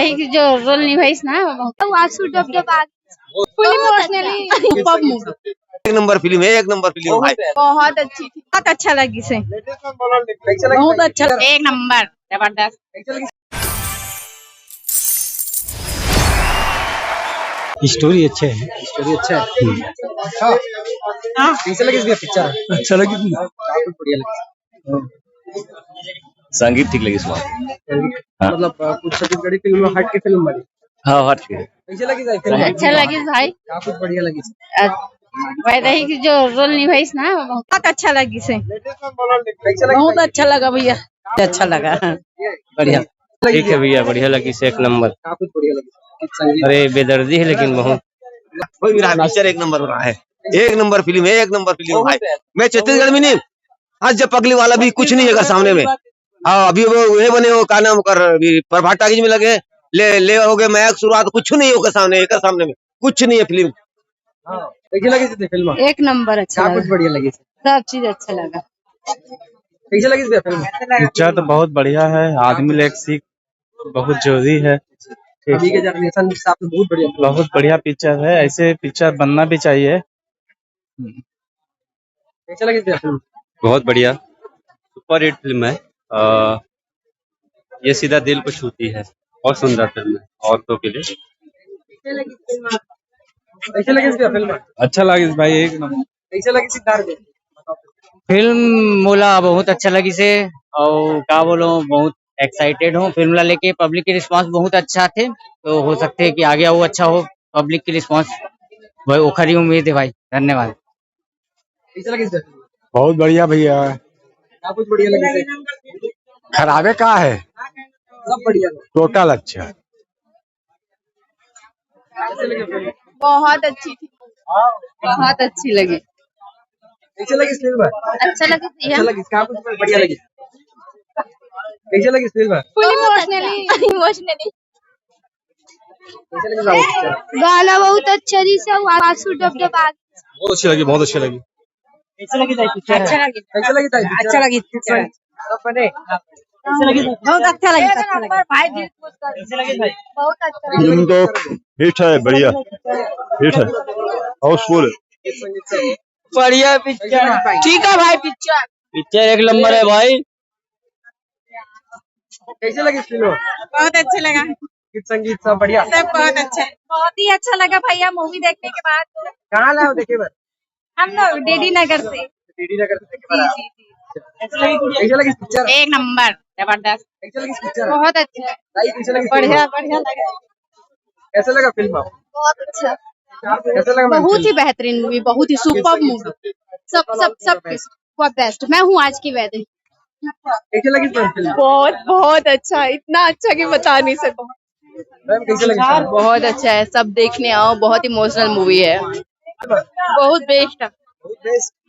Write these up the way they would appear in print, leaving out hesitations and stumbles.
वैदेही की जो रोल निभाई ना आंसू फुल इमोशनली एक नंबर फिल्म है, एक नंबर फिल्म भाई। बहुत अच्छी थी, बहुत अच्छा लगी से, बहुत अच्छा, एक नंबर जबरदस्त। स्टोरी अच्छे है, स्टोरी अच्छा है। कैसे लगी इसकी पिक्चर? अच्छा लगी थी, काफी बढ़िया लगी। संगीत ठीक लगी इसमें। मतलब कुछ छत्तीसगढ़ी फिल्म हट के फिल्म बनी। हाँ हट के। कैसे लगी फिल्म? अच्छा लगी भाई, काफी बढ़िया लगी। वैदेही की जो रोल निभाई ना बहुत अच्छा लगी से, कैसे लगी? बहुत अच्छा लगा भैया, अच्छा लगा, बढ़िया ठीक है भैया, बढ़िया लगी से एक नंबर। काफी बढ़िया लगी। अरे बेदर्दी है लेकिन बहुत कोई भी रहा पिक्चर एक नंबर रहा है, एक नंबर फिल्म है, एक नंबर फिल्म भाई। मैं छत्तीसगढ़ में नहीं, आज जब पगली वाला भी कुछ नहीं है सामने में। हाँ अभी वो ये बने हो, का नाम कर प्रभात टाकीज में लगे, ले हो गए मैं शुरुआत, कुछ नहीं होगा सामने, एक सामने में कुछ नहीं है फिल्म। कैसे लगी थी फिल्म? एक नंबर अच्छा कुछ बढ़िया लगी, सब चीज अच्छा लगा। कैसे लगी थी फिल्म? पिक्चर तो बहुत बढ़िया है, आदमी ले सीख बहुत जरूरी है। अभी के जनरेशन के हिसाब से बहुत बढ़िया पिक्चर है, ऐसे पिक्चर बनना भी चाहिए। कैसे लगी थी फिल्म? बहुत बढ़िया सुपर हिट फिल्म है। ये सीधा दिल को छूती है और सुंदर फिल्म है औरतों के लिए। कैसे लगी थी फिल्म? अच्छा लगी भाई, एक नंबर। कैसे लगी सिद्धार्थ? फिल्म मोला बहुत अच्छा लगी से, और का बोलो बहुत एक्साइटेड हूँ फिल्म ला लेके। पब्लिक की रिस्पांस बहुत अच्छा थे, तो हो सकते है कि आगे वो अच्छा हो। पब्लिक की रिस्पांस भाई ओखरी उम्मीद है भाई। धन्यवाद। कैसे लगी थी? बहुत बढ़िया भैया। कुछ बढ़िया लगी। खराबे का है, सब बढ़िया लगा। टोटल अच्छा। कैसे लगी फिल्म? बहुत अच्छी थी, बहुत अच्छी लगी। कैसे लगी फिल्म? अच्छा लगी भैया, अच्छा लगी, कुछ बढ़िया लगी। कैसे लगी फिल्म? फुल इमोशनली कैसे लगी? गाना बहुत अच्छा जी, सब आंसू बहुत अच्छी लगी, बहुत अच्छी लगी। कैसे लगी? अच्छा लगी, कैसे लगी? अच्छा लगी, बहुत अच्छा लगी भाई, दिल खुश कर। कैसे लगी भाई? बहुत अच्छा फिल्म तो हिट है, बढ़िया हिट है, हाउसफुल है। बढ़िया पिक्चर, ठीक है भाई। पिक्चर एक नंबर है भाई। कैसे लगी फिल्म? बहुत अच्छा लगा, गीत संगीत सब बढ़िया, सब बहुत अच्छा है, बहुत ही अच्छा लगा भैया। मूवी देखने के बाद कहाँ लाओ देखे बार? हम लोग डीडी नगर से। डीडी नगर से देखे बार। कैसे लगी पिक्चर? एक नंबर जबरदस्त, कैसे लगी पिक्चर? बहुत अच्छा है, कैसे लगी? बढ़िया बढ़िया लगा, कैसे लगा फिल्म? बहुत अच्छा, कैसे लगा? बहुत ही बेहतरीन मूवी, बहुत ही सुपर मूवी, सब सब सब बेस्ट। मैं हूँ आज की वैदेही। कैसे लगी फिल्म? बहुत अच्छा, इतना अच्छा कि बता नहीं सकूं। मैम कैसे लगी? बहुत अच्छा है, सब देखने आओ, बहुत इमोशनल मूवी है, बहुत बेस्ट है।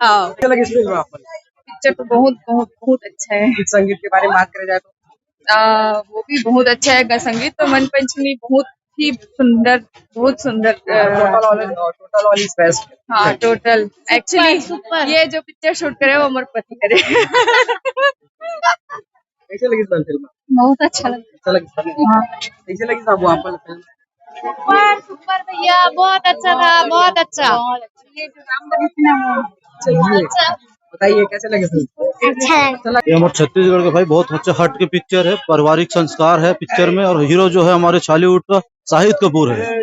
हाँ कैसे लगी फिल्म? पिक्चर तो बहुत बहुत बहुत अच्छा है। गीत संगीत के बारे में बात करें जाए तो वो भी बहुत अच्छा है, संगीत तो मन पंचमी बहुत ही सुंदर, बहुत सुंदर। Total all is best. हाँ टोटल, एक्चुअली ये जो पिक्चर शूट करे वो अमर पति करे। कैसे लगी फिल्म? बहुत अच्छा लगा। अच्छा लगी। कैसे लगी साहब वहाँ पर फिल्म? सुपर सुपर भैया, बहुत अच्छा था, बहुत अच्छा। बताइए कैसे लगे फिल्म? अच्छा ये हमारे छत्तीसगढ़ का भाई बहुत अच्छा हट के पिक्चर है, पारिवारिक संस्कार है पिक्चर में, और हीरो जो है हमारे बॉलीवुड का शाहिद कपूर है।